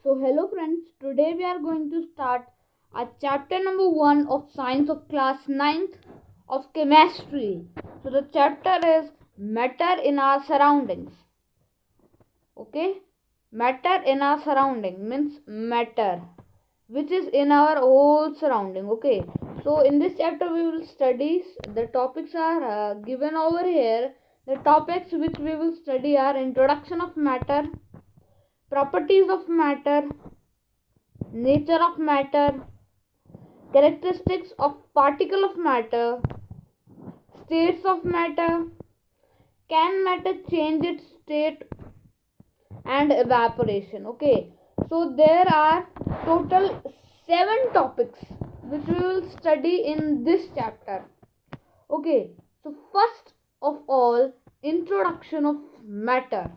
So hello friends, today we are going to start our chapter number 1 of science of class ninth of chemistry. So the chapter is matter in our surroundings. Okay, matter in our surrounding means matter which is in our whole surrounding. Okay, so in this chapter we will study, the topics are given over here. The topics which we will study are introduction of matter, properties of matter, nature of matter, characteristics of particle of matter, states of matter, can matter change its state, and evaporation. Okay, so there are total 7 topics which we will study in this chapter. Okay, so first of all, introduction of matter.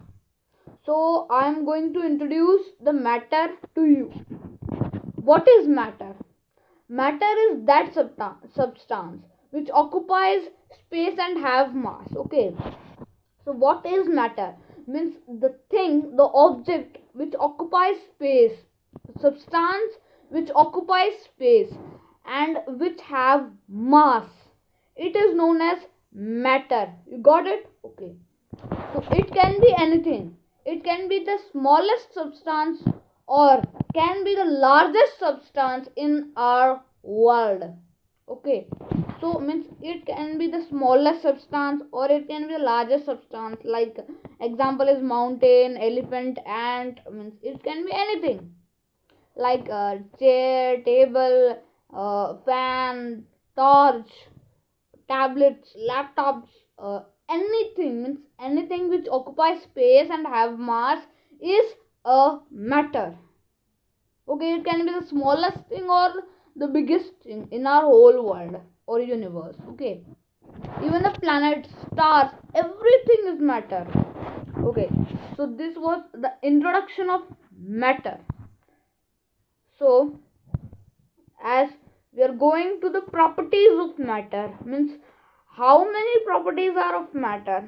So I am going to introduce the matter to you. What is matter? Matter is that substance which occupies space and have mass. Okay, so what is matter? Means the thing, the object which occupies space, substance which occupies space and which have mass. It is known as matter. You got it? Okay. So it can be anything. It can be the smallest substance or can be the largest substance in our world. Okay. So means it can be the smallest substance or it can be the largest substance. Like example is mountain, elephant, ant. Means it can be anything. Like chair, table, fan, torch, tablets, laptops, anything means anything which occupies space and have mass is a matter. Okay, it can be the smallest thing or the biggest thing in our whole world or universe. Okay, even the planets, stars, everything is matter. Okay, so this was the introduction of matter. So as we are going to the properties of matter, means how many properties are of matter.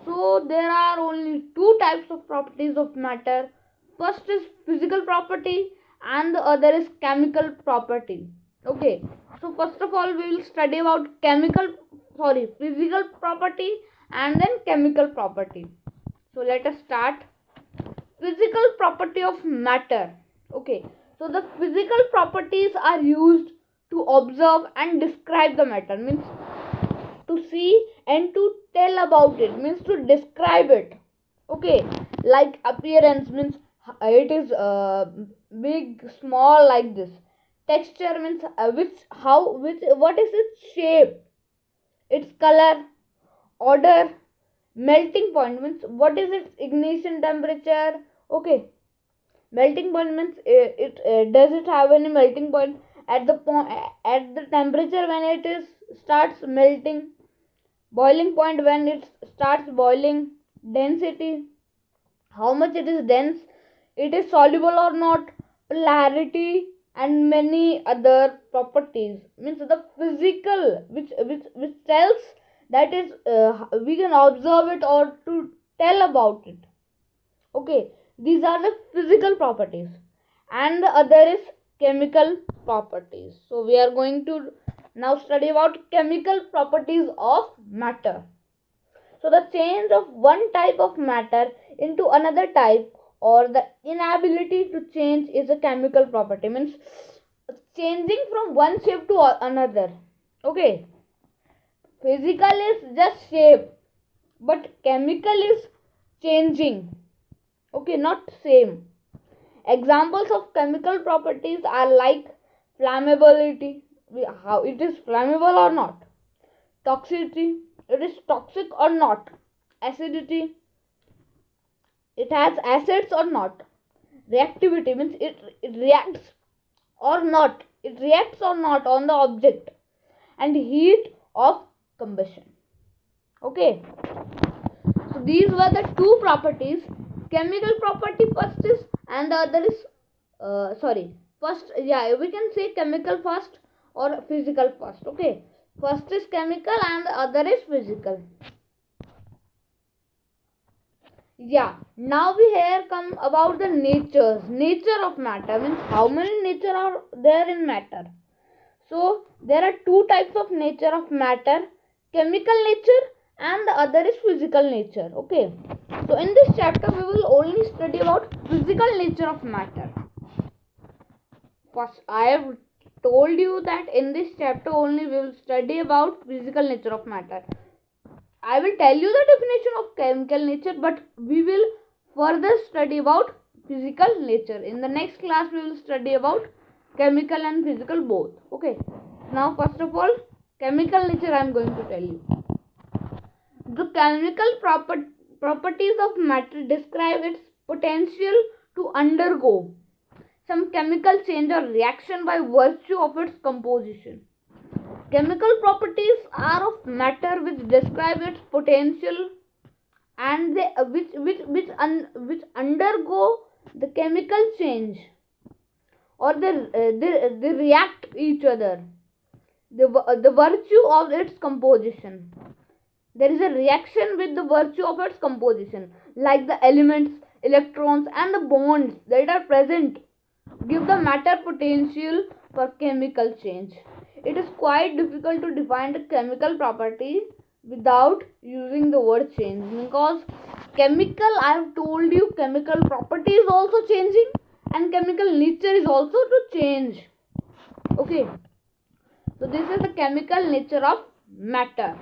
So there are only two types of properties of matter. First is physical property and the other is chemical property. Okay, so first of all we will study about physical property and then chemical property. So let us start. Physical property of matter. Okay, so the physical properties are used to observe and describe the matter. Means to see and to tell about it, means to describe it. Okay, like appearance means it is big, small, like this. Texture means what is its shape, its color. Order. Melting point means what is its ignition temperature. Okay, melting point means does it have any melting point at the point, at the temperature when it is starts melting. Boiling point when it starts boiling. Density, how much it is dense, it is soluble or not. Polarity and many other properties means the physical which tells that is we can observe it or to tell about it. Okay, these are the physical properties and the other is chemical properties. So we are going to now study about chemical properties of matter. So the change of one type of matter into another type or the inability to change is a chemical property. Means changing from one shape to another. Okay, physical is just shape but chemical is changing. Okay, not same. Examples of chemical properties are like flammability, how it is flammable or not. Toxicity, it is toxic or not. Acidity, it has acids or not. Reactivity means it reacts or not. It reacts or not on the object. And heat of combustion. Okay. So these were the two properties. Chemical property first is and the other is first, yeah, we can say chemical first or physical first. Okay, first is chemical and the other is physical. Yeah, now we here come about the nature of matter, means how many nature are there in matter. So there are two types of nature of matter, chemical nature and the other is physical nature. Okay, so in this chapter we will only study about physical nature of matter. First, I have told you that in this chapter only we will study about physical nature of matter. I will tell you the definition of chemical nature, but we will further study about physical nature. In the next class, we will study about chemical and physical both. Okay. Now, first of all, chemical nature I am going to tell you. The chemical properties of matter describe its potential to undergo some chemical change or reaction by virtue of its composition. Chemical properties are of matter which describe its potential and they which undergo the chemical change or they react each other, the virtue of its composition. There is a reaction with the virtue of its composition, like the elements, electrons and the bonds that are present give the matter potential for chemical change. It is quite difficult to define the chemical property without using the word change, because chemical, I have told you, chemical property is also changing and chemical nature is also to change. Okay, so this is the chemical nature of matter.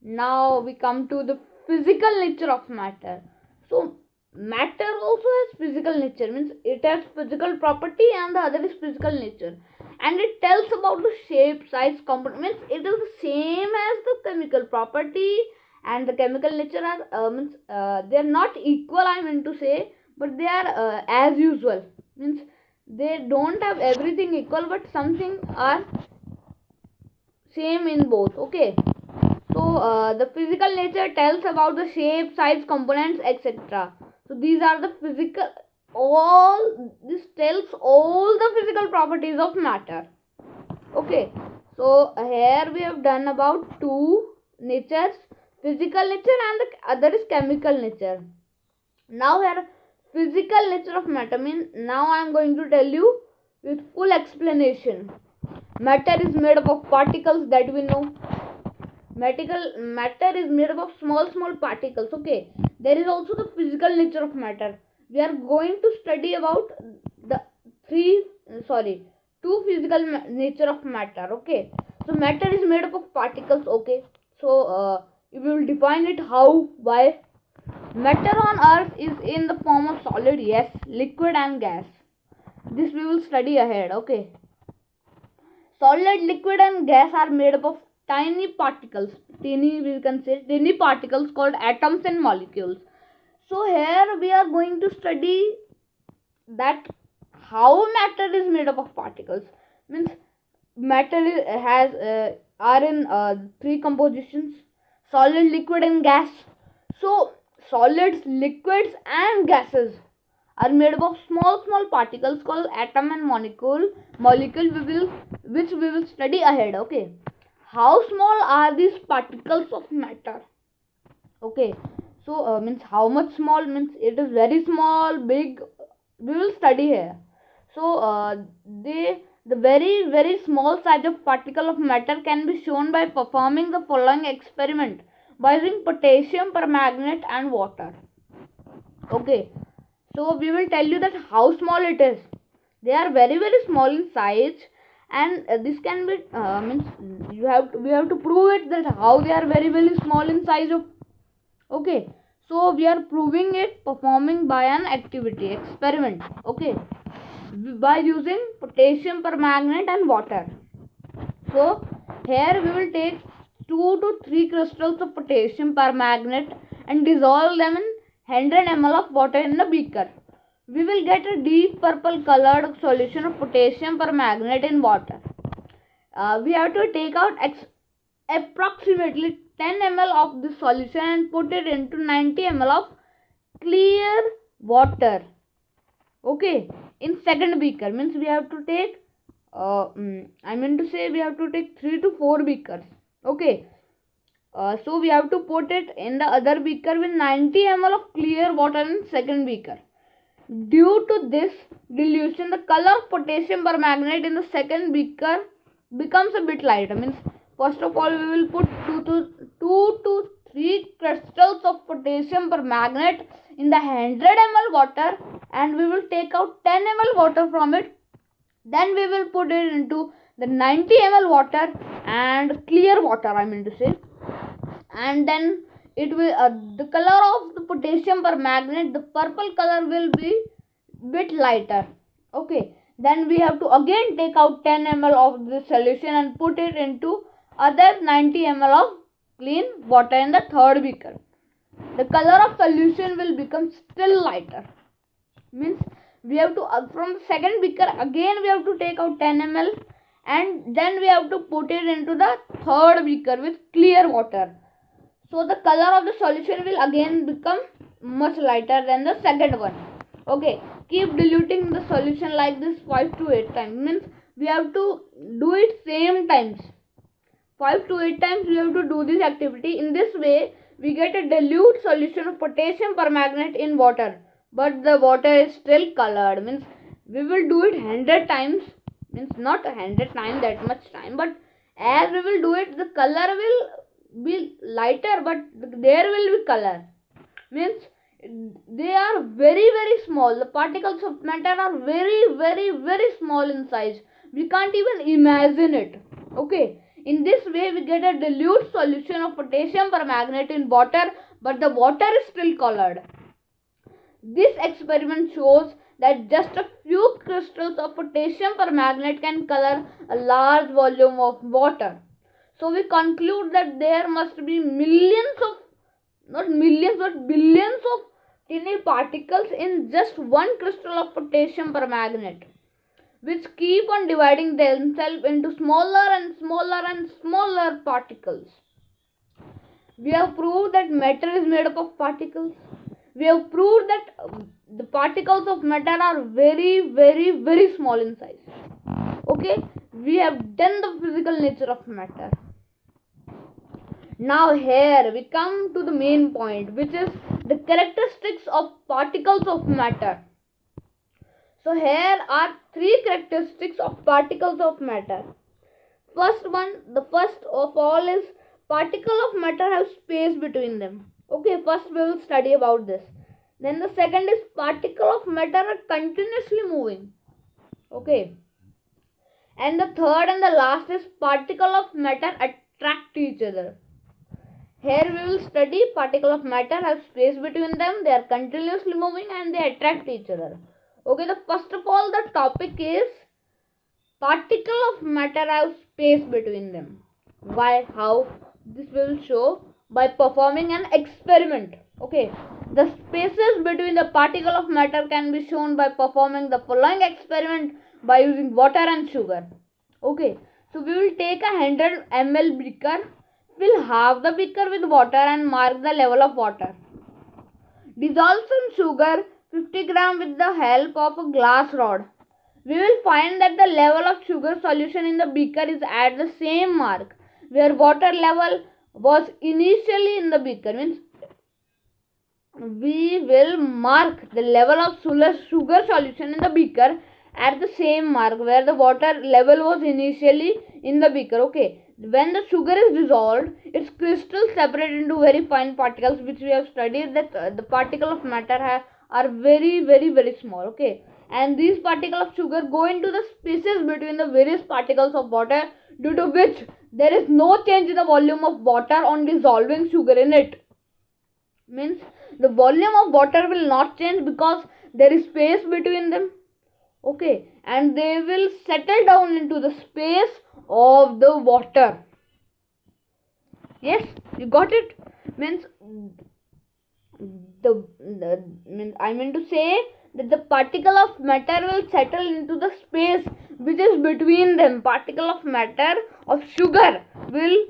Now we come to the physical nature of matter. So matter also has physical nature, means it has physical property and the other is physical nature, and it tells about the shape, size, component, means it is the same as the chemical property and the chemical nature are they are not equal, I mean to say, but they are as usual, means they don't have everything equal but something are same in both. Okay, so the physical nature tells about the shape, size, components, etc. So these are the physical, all this tells all the physical properties of matter. Okay, so here we have done about two natures, physical nature and the other is chemical nature. Now here physical nature of matter means, now I am going to tell you with full explanation. Matter is made up of particles that we know. Matter is made up of small particles. Okay, there is also the physical nature of matter. We are going to study about the two physical nature of matter. Okay, so matter is made up of particles. Okay, so we will define it how. By matter on earth is in the form of solid, yes, liquid and gas. This we will study ahead. Okay, solid, liquid and gas are made up of tiny particles, we can say tiny particles called atoms and molecules. So here we are going to study that how matter is made up of particles, means matter has are in three compositions: solid, liquid and gas. So solids, liquids and gases are made up of small particles called atom and molecule which we will study ahead. Okay, how small are these particles of matter? Okay, so means how much small, means it is very small, big, we will study here. So the very small size of particle of matter can be shown by performing the following experiment by using potassium permanganate and water. Okay, so we will tell you that how small it is. They are very small in size, and this can be means we have to prove it that how they are very small in size of. Okay, so we are proving it performing by an activity experiment. Okay, by using potassium permanganate and water. So here we will take 2 to 3 crystals of potassium permanganate and dissolve them in 100 ml of water in a beaker. We will get a deep purple colored solution of potassium permanganate in water. We have to take out approximately 10 ml of this solution and put it into 90 ml of clear water. Okay, in second beaker, means we have to take I mean to say we have to take 3 to 4 beakers. Okay, So we have to put it in the other beaker with 90 ml of clear water in second beaker. Due to this dilution, the color of potassium permanganate in the second beaker becomes a bit lighter. Means first of all we will put 2 to 3 crystals of potassium permanganate in the 100 ml water, and we will take out 10 ml water from it. Then we will put it into the 90 ml water and clear water, I mean to say, and then it will the color of the potassium permanganate, the purple color, will be bit lighter. Okay, then we have to again take out 10 ml of the solution and put it into other 90 ml of clean water in the third beaker. The color of solution will become still lighter. Means we have to from the second beaker again we have to take out 10 ml, and then we have to put it into the third beaker with clear water. So the color of the solution will again become much lighter than the second one. Okay, keep diluting the solution like this 5 to 8 times. Means we have to do it same times. 5 to 8 times we have to do this activity. In this way we get a dilute solution of potassium permanganate in water, but the water is still colored. Means we will do it 100 times. Means not 100 times that much time, but as we will do it, the color will be lighter, but there will be color. Means they are very small. The particles of matter are very small in size. We can't even imagine it. Okay, in this way we get a dilute solution of potassium permanganate in water, but the water is still colored. This experiment shows that just a few crystals of potassium permanganate can color a large volume of water. So we conclude that there must be millions of, not millions but billions of tiny particles in just one crystal of potassium permanganate, which keep on dividing themselves into smaller and smaller particles. We have proved that matter is made up of particles. We have proved that the particles of matter are very small in size. Okay, we have done the physical nature of matter. Now here we come to the main point, which is the characteristics of particles of matter. So here are 3 characteristics of particles of matter. The first of all is particle of matter have space between them. Okay, first we will study about this. Then the second is particle of matter are continuously moving. Okay. And the third and the last is particle of matter attract each other. Here we will study particle of matter have space between them, they are continuously moving and they attract each other. Okay, the first of all the topic is particle of matter have space between them. Why? How? This we will show by performing an experiment. Okay, the spaces between the particle of matter can be shown by performing the following experiment by using water and sugar. Okay, so we will take a 100 ml beaker, fill half the beaker with water and mark the level of water. Dissolve some sugar 50 gram with the help of a glass rod. We will find that the level of sugar solution in the beaker is at the same mark where water level was initially in the beaker. Means we will mark the level of sugar solution in the beaker at the same mark where the water level was initially in the beaker. Okay, when the sugar is dissolved, its crystals separate into very fine particles, which we have studied that the particle of matter are very small. Okay, and these particles of sugar go into the spaces between the various particles of water, due to which there is no change in the volume of water on dissolving sugar in it. Means the volume of water will not change because there is space between them. Okay, and they will settle down into the space of the water. Yes, you got it. Means I mean to say that the particle of matter will settle into the space which is between them. Particle of matter of sugar will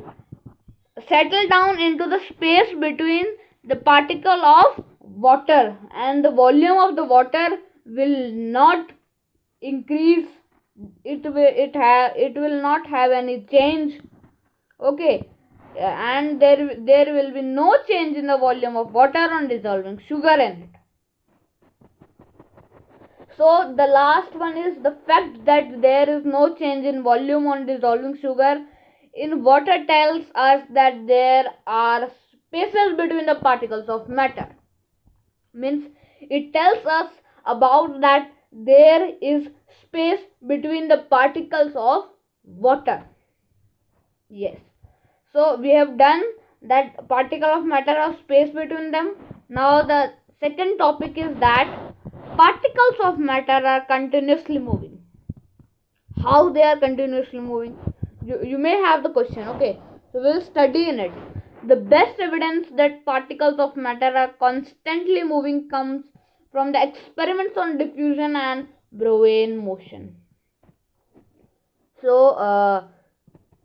settle down into the space between the particle of water, and the volume of the water will not increase. It will not have any change. Okay, and there will be no change in the volume of water on dissolving sugar in it. So the last one is the fact that there is no change in volume on dissolving sugar in water tells us that there are spaces between the particles of matter. Means it tells us about that there is space between the particles of water. Yes. So we have done that particle of matter or space between them. Now the second topic is that particles of matter are continuously moving. How they are continuously moving? You may have the question. Okay, so we'll study in it. The best evidence that particles of matter are constantly moving comes from the experiments on diffusion and Broveen motion. So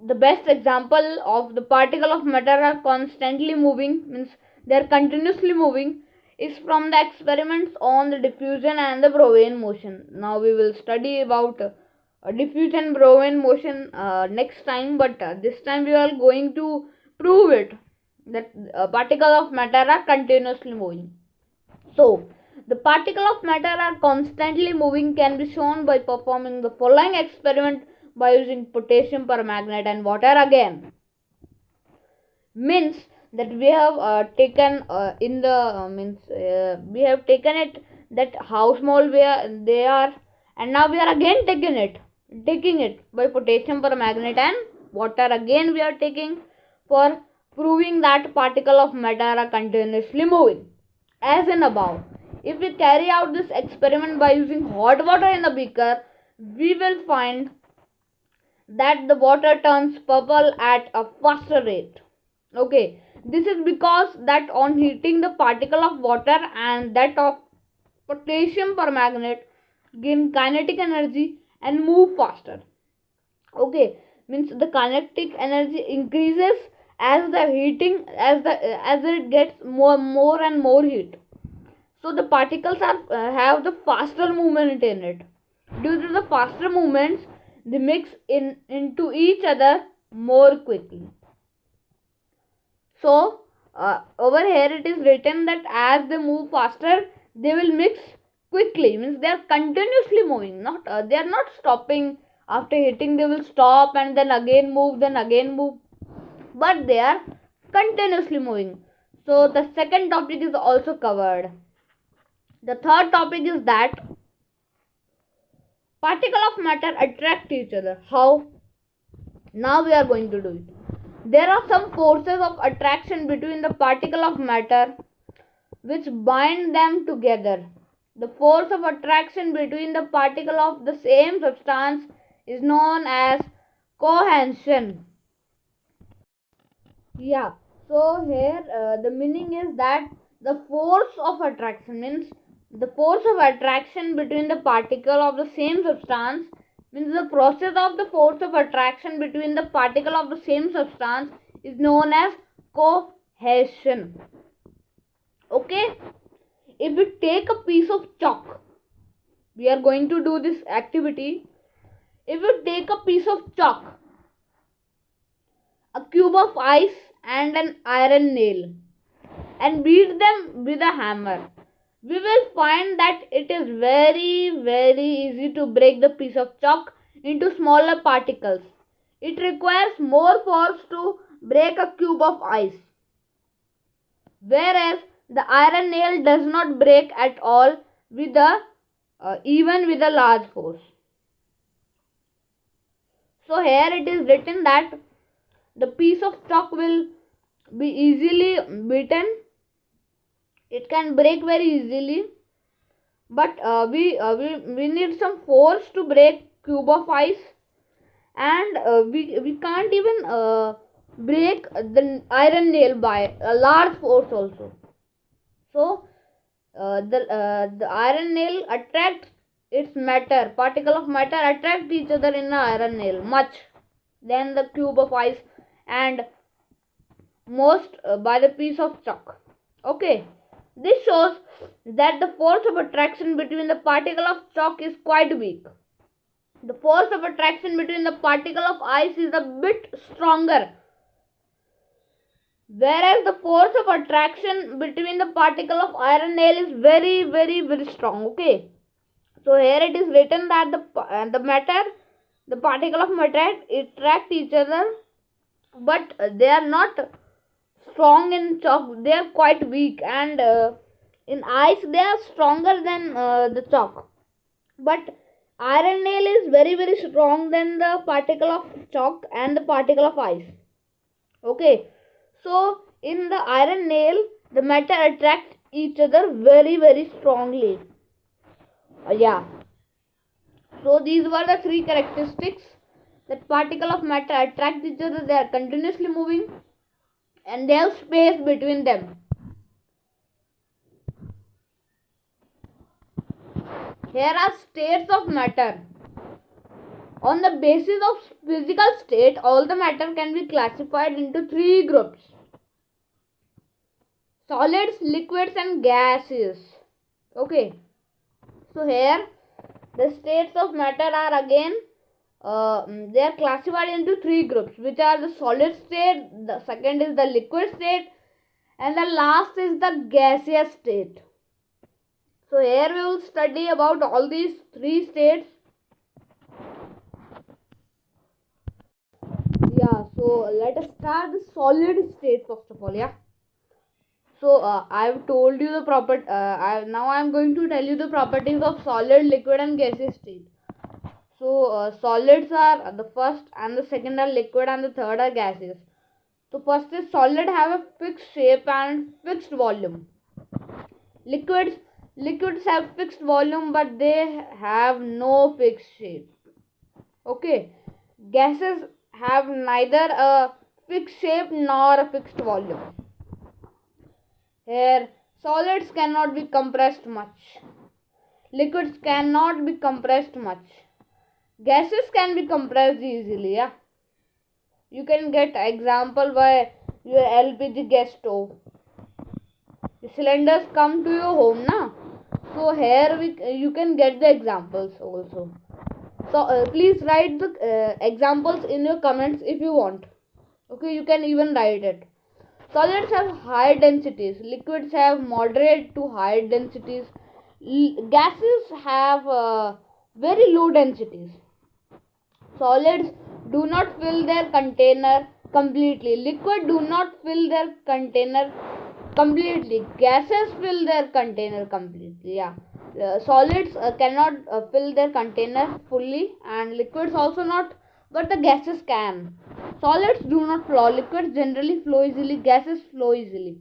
the best example of the particle of matter are constantly moving, means they are continuously moving, is from the experiments on the diffusion and the Broveen motion. Now we will study about diffusion Broveen motion next time, but this time we are going to prove it that particles of matter are continuously moving. So the particle of matter are constantly moving can be shown by performing the following experiment by using potassium permanganate and water again. Means that we have taken in the we have taken it that how small they are, and now we are again taking it by potassium permanganate and water again we are taking for proving that particle of matter are continuously moving as in above. If we carry out this experiment by using hot water in the beaker, we will find that the water turns purple at a faster rate. Okay, this is because that on heating the particle of water and that of potassium permanganate gain kinetic energy and move faster. Okay, means the kinetic energy increases as the heating as it gets more and more heat. So the particles have the faster movement in it. Due to the faster movements, they mix into each other more quickly. So over here it is written that as they move faster, they will mix quickly. Means they are continuously moving. Not they are not stopping after hitting. They will stop and then again move, but they are continuously moving. So the second topic is also covered. The third topic is that particles of matter attract each other. How? Now we are going to do it. There are some forces of attraction between the particle of matter which bind them together. The force of attraction between the particle of the same substance is known as cohesion. Yeah, so here the meaning is that the force of attraction means the force of attraction between the particle of the same substance means the process of the force of attraction between the particle of the same substance is known as cohesion. Okay, if we take a piece of chalk, we are going to do this activity. If you take a piece of chalk, a cube of ice and an iron nail and beat them with a hammer, we will find that it is very easy to break the piece of chalk into smaller particles. It requires more force to break a cube of ice, whereas the iron nail does not break at all with even with a large force. So here it is written that the piece of chalk will be easily beaten. It can break very easily, but we need some force to break cube of ice, and we can't even break the iron nail by a large force also. So the iron nail attracts its matter, particle of matter attract each other in the iron nail much than the cube of ice and most by the piece of chalk. Okay, this shows that the force of attraction between the particle of chalk is quite weak. The force of attraction between the particle of ice is a bit stronger. whereas the force of attraction between the particle of iron nail is very very very strong. Okay, so here it is written that the matter, the particle of matter attract each other, but they are not strong in chalk, they are quite weak, and in ice they are stronger than the chalk, but iron nail is very very strong than the particle of chalk and the particle of ice. Okay, so in the iron nail the metal attract each other very very strongly. Yeah, so these were the three characteristics that particle of matter attract each other, they are continuously moving and they have space between them. Here are states of matter. On the basis of physical state, all the matter can be classified into three groups: solids, liquids and gases. Okay, so here the states of matter are again they are classified into three groups, which are the solid state, the second is the liquid state, and the last is the gaseous state. So here we will study about all these three states. Yeah, so let us start the solid state first of all. Yeah, so I've told you the now I'm going to tell you the properties of solid, liquid and gaseous state. So solids are the first, and the second are liquid, and the third are gaseous. So first is solid have a fixed shape and fixed volume. Liquids have fixed volume but they have no fixed shape. Okay, gases have neither a fixed shape nor a fixed volume. Here solids cannot be compressed much, liquids cannot be compressed much, gases can be compressed easily. Yeah, you can get example by your LPG gas stove. The cylinders come to your home na, so here you can get the examples also. So please write the examples in your comments if you want. Okay, you can even write it. Solids have high densities, liquids have moderate to high densities, gases have very low densities. Solids do not fill their container completely, liquid do not fill their container completely, gases fill their container completely. Yeah, solids cannot fill their container fully, and liquids also not, but the gases can. Solids do not flow, liquids generally flow easily, gases flow easily.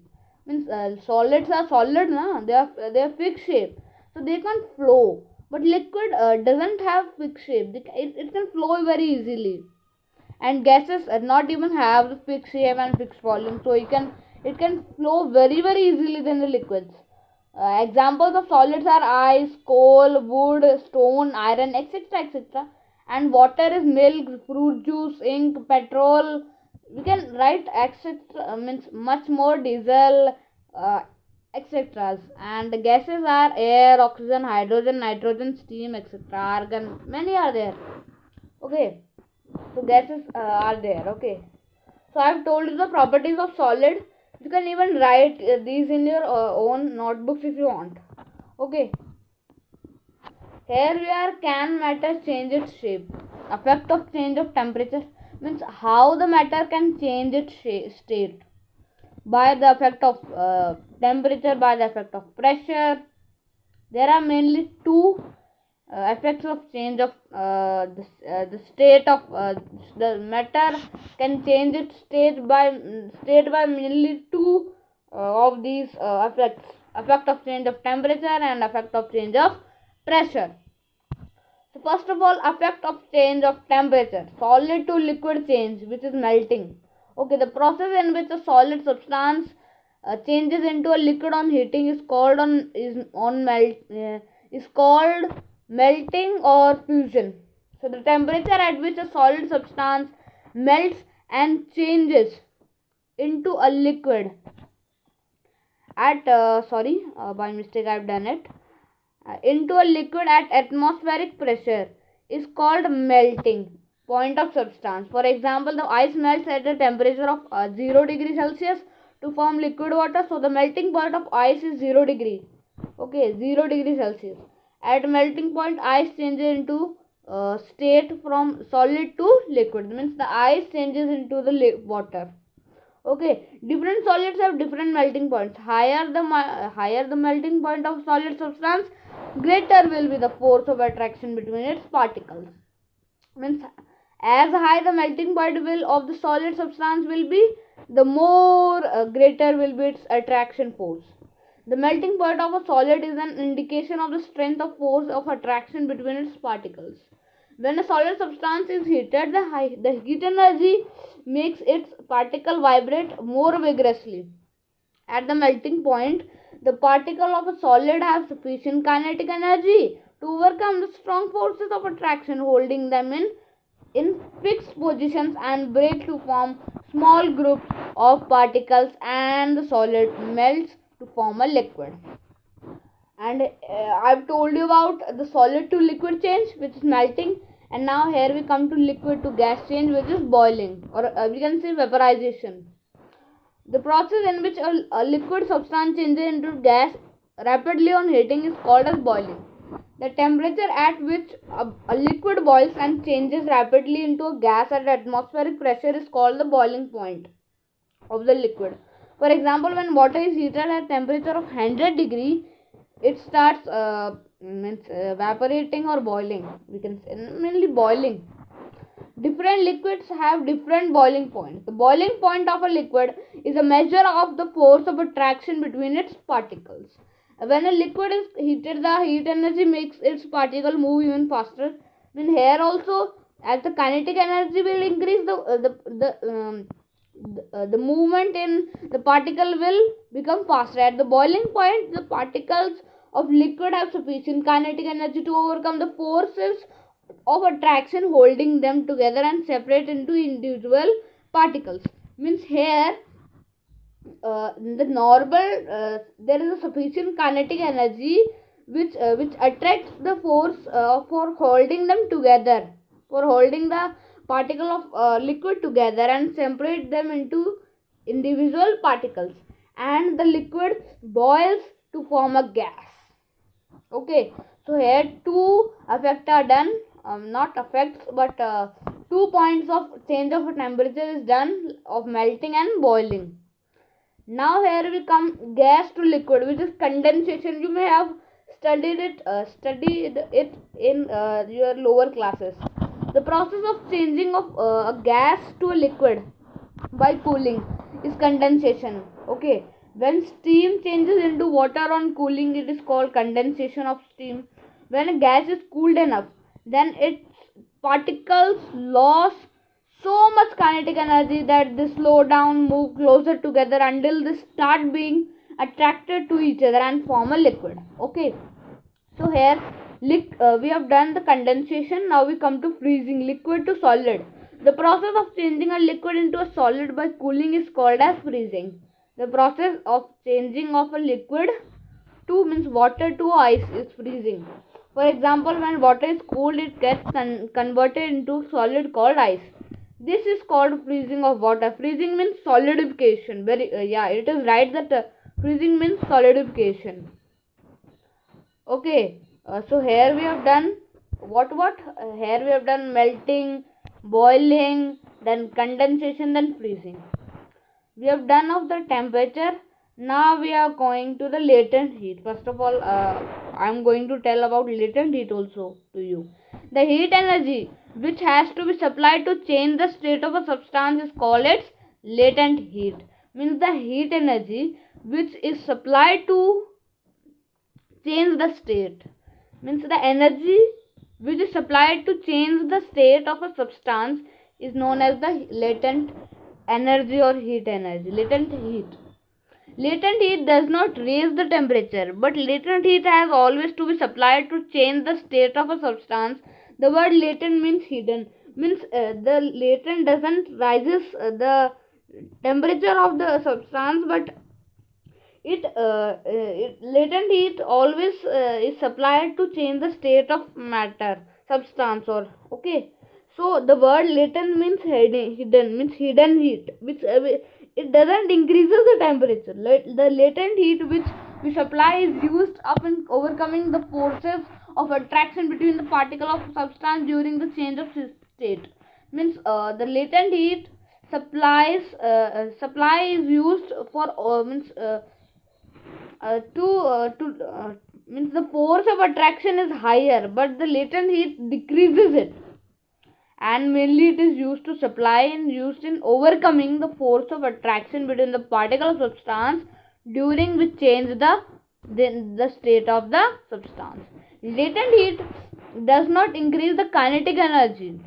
Means solids are solid na, they are fixed shape, so they can't flow, but liquid doesn't have fixed shape, it can flow very easily, and gases not even have the fixed shape and fixed volume, so it can flow very very easily than the liquids. Examples of solids are ice, coal, wood, stone, iron, etc., etc. And water is milk, fruit juice, ink, petrol. We can write etc. Means much more, diesel, etc. And gases are air, oxygen, hydrogen, nitrogen, steam, etc. Argon. Many are there. Okay, so gases are there. Okay, so I have told you the properties of solid. You can even write these in your own notebooks if you want. Okay, here we are, can matter change its shape? Effect of change of temperature means how the matter can change its state by the effect of temperature, by the effect of pressure. There are mainly two effects of change of the state of the matter can change its state by mainly two of these effects: effect of change of temperature and effect of change of pressure. So first of all, effect of change of temperature, solid to liquid change, which is melting. Okay, the process in which a solid substance changes into a liquid on heating is called is called melting or fusion. So the temperature at which a solid substance melts and changes into a liquid at by mistake I've done it into a liquid at atmospheric pressure is called melting point of substance. For example, the ice melts at a temperature of 0 degree Celsius to form liquid water. So the melting point of ice is 0 degree. Okay, 0 degree Celsius. At melting point, ice changes into state from solid to liquid. Means the ice changes into the water. Okay, different solids have different melting points. Higher the melting point of solid substance, greater will be the force of attraction between its particles. Means as high the melting point will of the solid substance will be, the more greater will be its attraction force. The melting point of a solid is an indication of the strength of force of attraction between its particles. When a solid substance is heated, the heat energy makes its particle vibrate more vigorously. At the melting point, the particle of a solid have sufficient kinetic energy to overcome the strong forces of attraction, holding them in fixed positions and break to form small groups of particles, and the solid melts to form a liquid. And I've told you about the solid to liquid change, which is melting. And now here we come to liquid to gas change, which is boiling, or we can say vaporization. The process in which a liquid substance changes into gas rapidly on heating is called as boiling. The temperature at which a liquid boils and changes rapidly into a gas at atmospheric pressure is called the boiling point of the liquid. For example, when water is heated at temperature of 100 degree, it starts evaporating or boiling. We can say mainly boiling. Different liquids have different boiling points. The boiling point of a liquid is a measure of the force of attraction between its particles. When a liquid is heated, the heat energy makes its particle move even faster. Here also, as the kinetic energy will increase, the movement in the particle will become faster. At the boiling point, the particles of liquid have sufficient kinetic energy to overcome the forces of attraction, holding them together and separate into individual particles. Here the normal there is a sufficient kinetic energy which attracts the force for holding them together, for holding the particle of liquid together and separate them into individual particles, and the liquid boils to form a gas. Okay, so here two effects are done, not effects but 2 points of change of temperature is done, of melting and boiling. Now here we come gas to liquid, which is condensation. You may have studied it in your lower classes. The process of changing of a gas to a liquid by cooling is condensation. Okay, when steam changes into water on cooling, it is called condensation of steam. When a gas is cooled enough, then its particles lose so much kinetic energy that they slow down, move closer together until they start being attracted to each other and form a liquid. Okay, so here we have done the condensation. Now we come to freezing, liquid to solid. The process of changing a liquid into a solid by cooling is called as freezing. The process of changing of a liquid to water to ice is freezing. For example, when water is cooled, it gets converted into solid called ice. This is called freezing of water. Freezing means solidification. It is right that freezing means solidification. Okay, so here we have done here we have done melting, boiling, then condensation, then freezing. We have done of the temperature. Now we are going to the latent heat. First of all, I am going to tell about latent heat also to you. The heat energy which has to be supplied to change the state of a substance is called its latent heat. The heat energy which is supplied to change the state. The energy which is supplied to change the state of a substance is known as the latent energy or heat energy. Latent heat does not raise the temperature, but latent heat has always to be supplied to change the state of a substance. The word latent means hidden. The latent doesn't rises the temperature of the substance, but latent heat always is supplied to change the state of matter, substance, or okay. So the word latent means hidden, means hidden heat, which it doesn't increases the temperature. The latent heat which we supply is used up in overcoming the forces of attraction between the particle of substance during the change of state. Means the latent heat supply is used for means the force of attraction is higher, but the latent heat decreases it, and mainly it is used to supply and used in overcoming the force of attraction between the particle of substance during which change the state of the substance. Latent heat does not increase the kinetic energy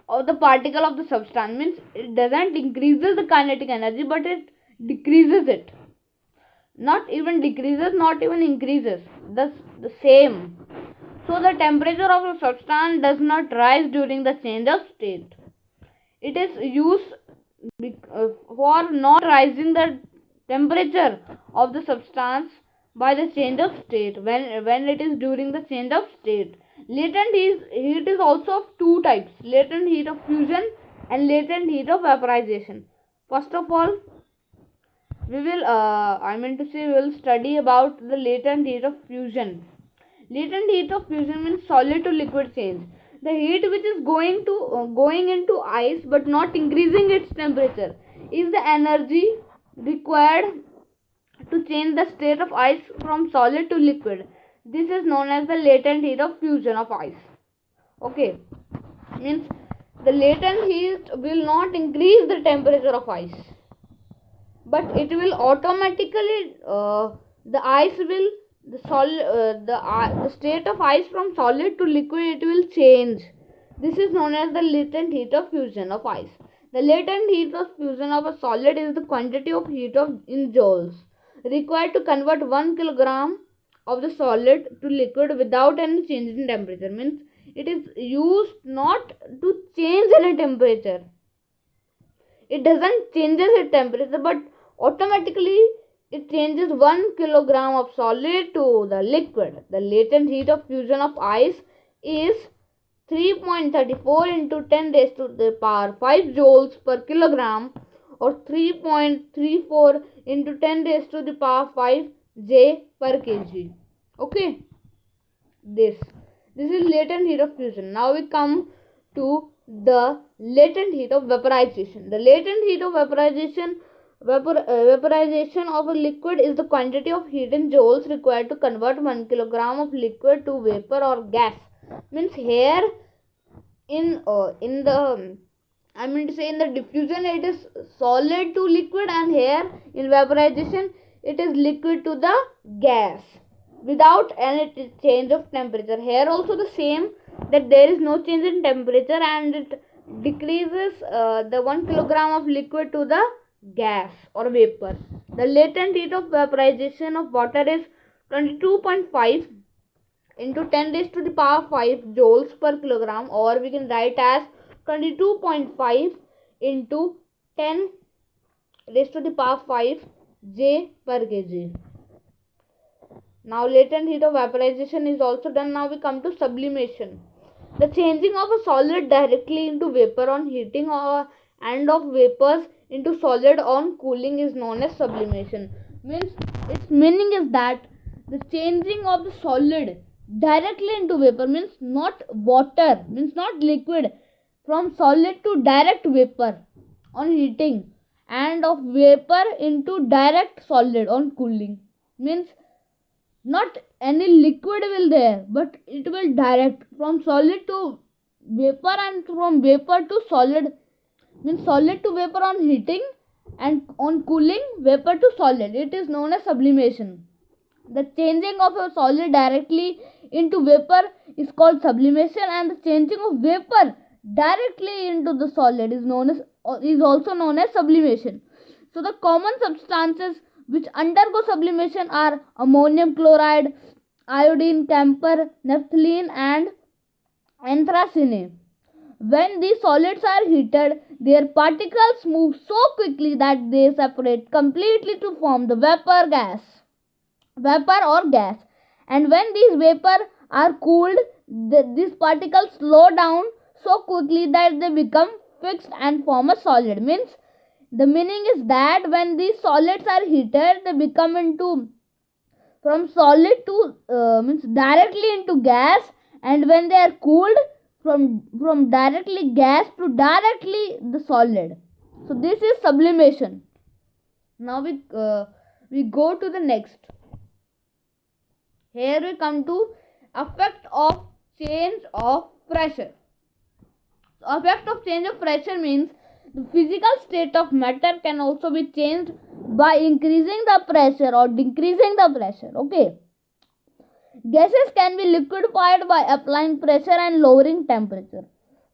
of the particle of the substance. Means it doesn't increases the kinetic energy, but it decreases it. Not even decreases, not even increases. That's the same. So the temperature of a substance does not rise during the change of state. It is used for not rising the temperature of the substance by the change of state when it is during the change of state. Latent heat is also of two types: latent heat of fusion and latent heat of vaporization. First of all, we will study about the latent heat of fusion. Latent heat of fusion means solid to liquid change. The heat which is going into ice but not increasing its temperature is the energy required to change the state of ice from solid to liquid. This is known as the latent heat of fusion of ice. Okay, means the latent heat will not increase the temperature of ice, but it will automatically the state of ice from solid to liquid, it will change. This is known as the latent heat of fusion of ice. The latent heat of fusion of a solid is the quantity of heat in joules required to convert 1 kilogram of the solid to liquid without any change in temperature. Means it is used not to change any temperature. It doesn't changes its temperature, but automatically it changes 1 kilogram of solid to the liquid. The latent heat of fusion of ice is 3.34 into 10 raised to the power 5 joules per kilogram, or 3.34 into 10 raised to the power 5 J per kg. Okay, this is latent heat of fusion. Now we come to the latent heat of vaporization. The latent heat of vaporization of a liquid is the quantity of heat in joules required to convert 1 kilogram of liquid to vapor or gas. Means here in the diffusion it is solid to liquid, and here in vaporization it is liquid to the gas without any change of temperature. Here also the same, that there is no change in temperature, and it decreases the 1 kilogram of liquid to the gas or vapor. The latent heat of vaporization of water is 22.5 into 10 raised to the power 5 joules per kilogram, or we can write as 22.5 into 10 raised to the power 5 J per kg. Now latent heat of vaporization is also done. Now we come to sublimation. The changing of a solid directly into vapor on heating and of vapors into solid on cooling is known as sublimation. Means its meaning is that the changing of the solid directly into vapor, means not water, means not liquid, from solid to direct vapor on heating, and of vapor into direct solid on cooling. Means not any liquid will there, but it will direct from solid to vapor and from vapor to solid. Means solid to vapor on heating, and on cooling vapor to solid. It is known as sublimation. The changing of a solid directly into vapor is called sublimation, and the changing of vapor directly into the solid is also known as sublimation. So the common substances which undergo sublimation are ammonium chloride, iodine, camphor, naphthalene, and anthracene. When these solids are heated, their particles move so quickly that they separate completely to form the vapor or gas. And when these vapor are cooled, these particles slow down so quickly that they become fixed and form a solid. Means The meaning is that when these solids are heated, they become into from solid to means directly into gas, and when they are cooled, from directly gas to directly the solid. So this is sublimation. Now we go to the next. Here we come to effect of change of pressure. So effect of change of pressure means the physical state of matter can also be changed by increasing the pressure or decreasing the pressure. Okay. Gases can be liquefied by applying pressure and lowering temperature.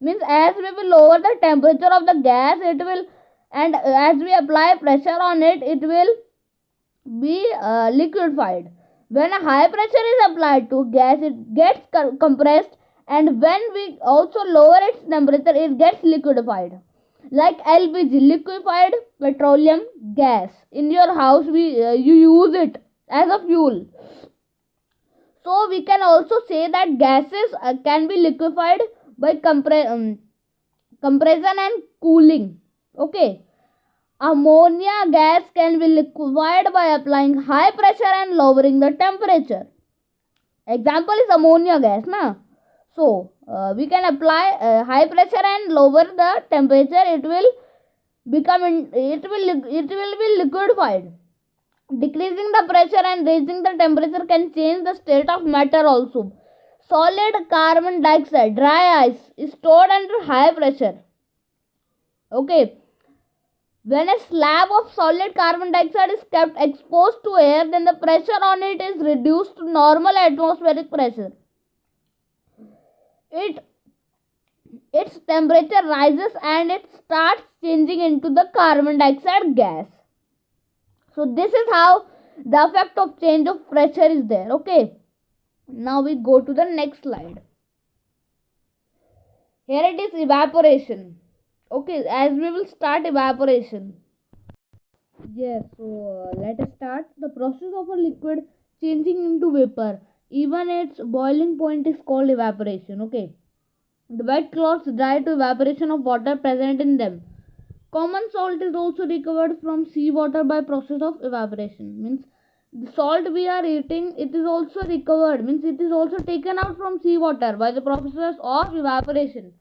Means as we will lower the temperature of the gas, it will, and as we apply pressure on it, it will be liquefied. When a high pressure is applied to gas, it gets compressed, and when we also lower its temperature, it gets liquefied. Like LPG, liquefied petroleum gas. In your house, you use it as a fuel. So we can also say that gases can be liquefied by compression and cooling. Okay. Ammonia gas can be liquefied by applying high pressure and lowering the temperature. Example is ammonia gas, na? So we can apply high pressure and lower the temperature. It will be liquefied. Decreasing the pressure and raising the temperature can change the state of matter also. Solid carbon dioxide, dry ice, is stored under high pressure. Okay. When a slab of solid carbon dioxide is kept exposed to air, then the pressure on it is reduced to normal atmospheric pressure. Its temperature rises and it starts changing into the carbon dioxide gas. So this is how the effect of change of pressure is there. Okay. Now we go to the next slide. Here it is evaporation. Okay, as we will start evaporation. Yes, so let us start. The process of a liquid changing into vapor, even its boiling point, is called evaporation. Okay. The wet cloths dry to evaporation of water present in them. Common salt is also recovered from seawater by process of evaporation. Means the salt we are eating, it is also recovered. Means it is also taken out from seawater by the process of evaporation.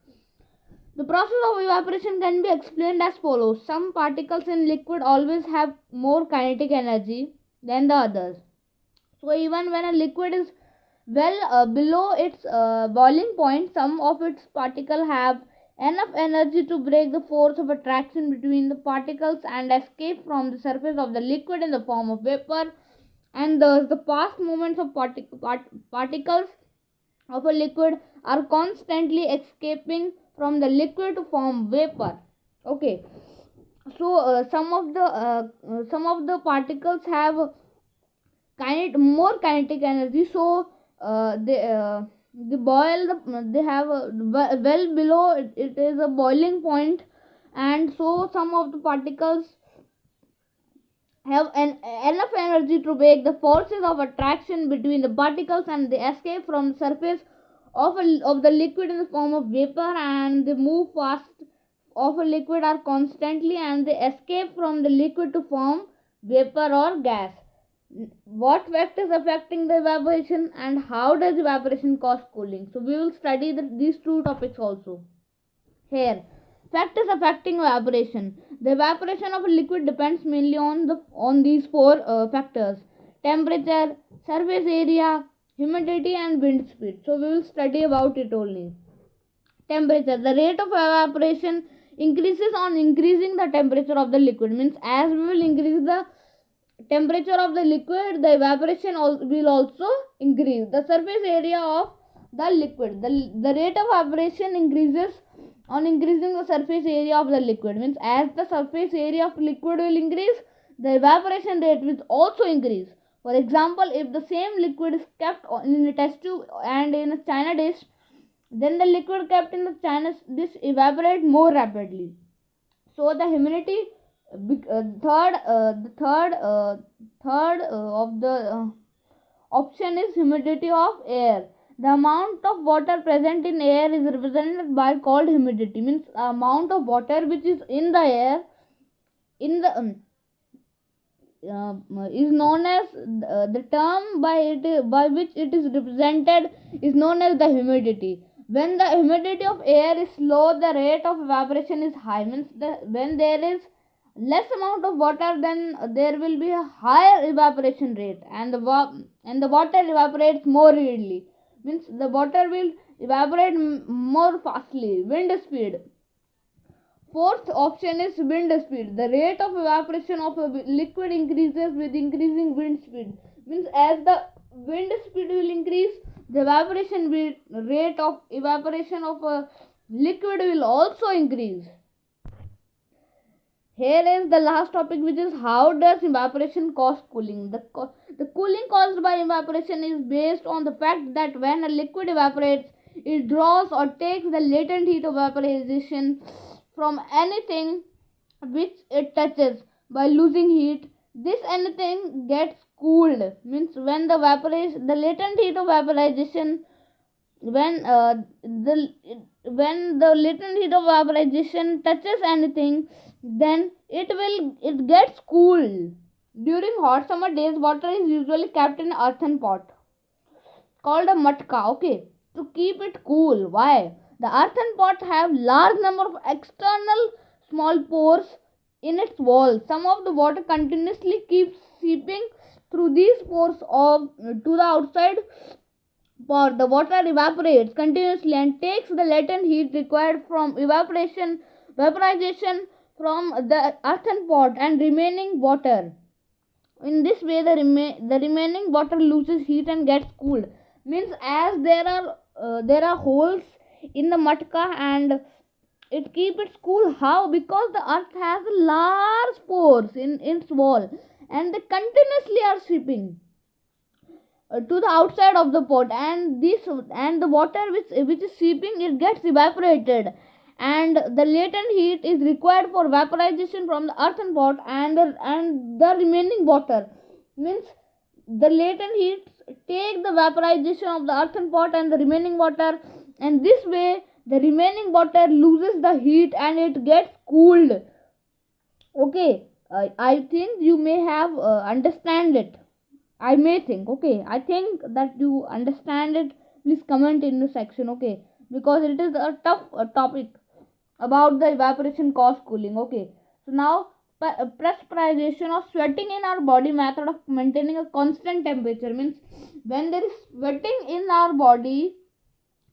The process of evaporation can be explained as follows. Some particles in liquid always have more kinetic energy than the others. So even when a liquid is below its boiling point, some of its particles have enough energy to break the force of attraction between the particles and escape from the surface of the liquid in the form of vapor, and thus the fast movements of particles of a liquid are constantly escaping from the liquid to form vapor. Okay. So some of the particles have more kinetic energy, so they boil they have well below it is a boiling point, and so some of the particles have enough energy to break the forces of attraction between the particles, and they escape from the surface of the liquid in the form of vapor, and they move fast of a liquid are constantly, and they escape from the liquid to form vapor or gas. What factors affecting the evaporation, and how does evaporation cause cooling? So we will study these two topics also. Here, factors affecting evaporation. The evaporation of a liquid depends mainly on these four factors: temperature, surface area, humidity, and wind speed. So we will study about it only. Temperature. The rate of evaporation increases on increasing the temperature of the liquid. Means as we will increase the temperature of the liquid, the evaporation will also increase. The surface area of the liquid, the rate of evaporation increases on increasing the surface area of the liquid. Means as the surface area of liquid will increase, the evaporation rate will also increase. For example, if the same liquid is kept in a test tube and in a china dish, then the liquid kept in the china dish evaporate more rapidly. So the humidity, third of the option is humidity of air. The amount of water present in air is represented by called humidity. Means amount of water which is in the air in the is known as the term by which it is represented is known as the humidity. When the humidity of air is low, the rate of evaporation is high. Means when there is less amount of water, then there will be a higher evaporation rate, and the water evaporates more readily. Means the water will evaporate more fastly. Wind speed. Fourth option is wind speed. The rate of evaporation of a liquid increases with increasing wind speed. Means as the wind speed will increase, the rate of evaporation of a liquid will also increase. Here is the last topic, which is how does evaporation cause cooling. The cooling caused by evaporation is based on the fact that when a liquid evaporates, it draws or takes the latent heat of vaporization from anything which it touches. By losing heat, this anything gets cooled. Means the latent heat of vaporization, when the latent heat of vaporization touches anything, then it gets cooled. During hot summer days, water is usually kept in earthen pot called a matka, okay, to keep it cool. Why? The earthen pot have large number of external small pores in its wall. Some of the water continuously keeps seeping through these pores of to the outside pot. The water evaporates continuously and takes the latent heat required from vaporization from the earthen pot and remaining water. In this way, the remaining water loses heat and gets cooled. Means as there are holes in the matka, and it keep it cool. How? Because the earth has large pores in its wall, and they continuously are seeping to the outside of the pot, and the water which is seeping, it gets evaporated, and the latent heat is required for vaporization from the earthen pot, and the remaining water. Means the latent heat take the vaporization of the earthen pot and the remaining water, and this way the remaining water loses the heat and it gets cooled. Okay, I think you may have understand it. I may think, okay. I think that you understand it. Please comment in the section, okay? Because it is a tough topic about the evaporation cause cooling, okay? So now, pressurization or sweating in our body method of maintaining a constant temperature. Means when there is sweating in our body,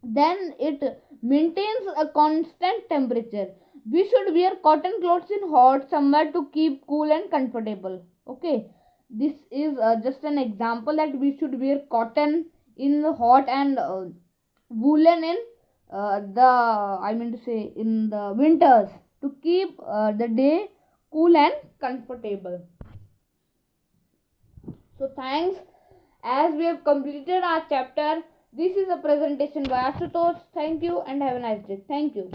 then it maintains a constant temperature. We should wear cotton clothes in hot summer to keep cool and comfortable, okay. This is just an example that we should wear cotton in the hot, and woolen in the I mean to say in the winters, to keep the day cool and comfortable. So thanks, as we have completed our chapter. This is a presentation by Ashutosh. Thank you and have a nice day. Thank you.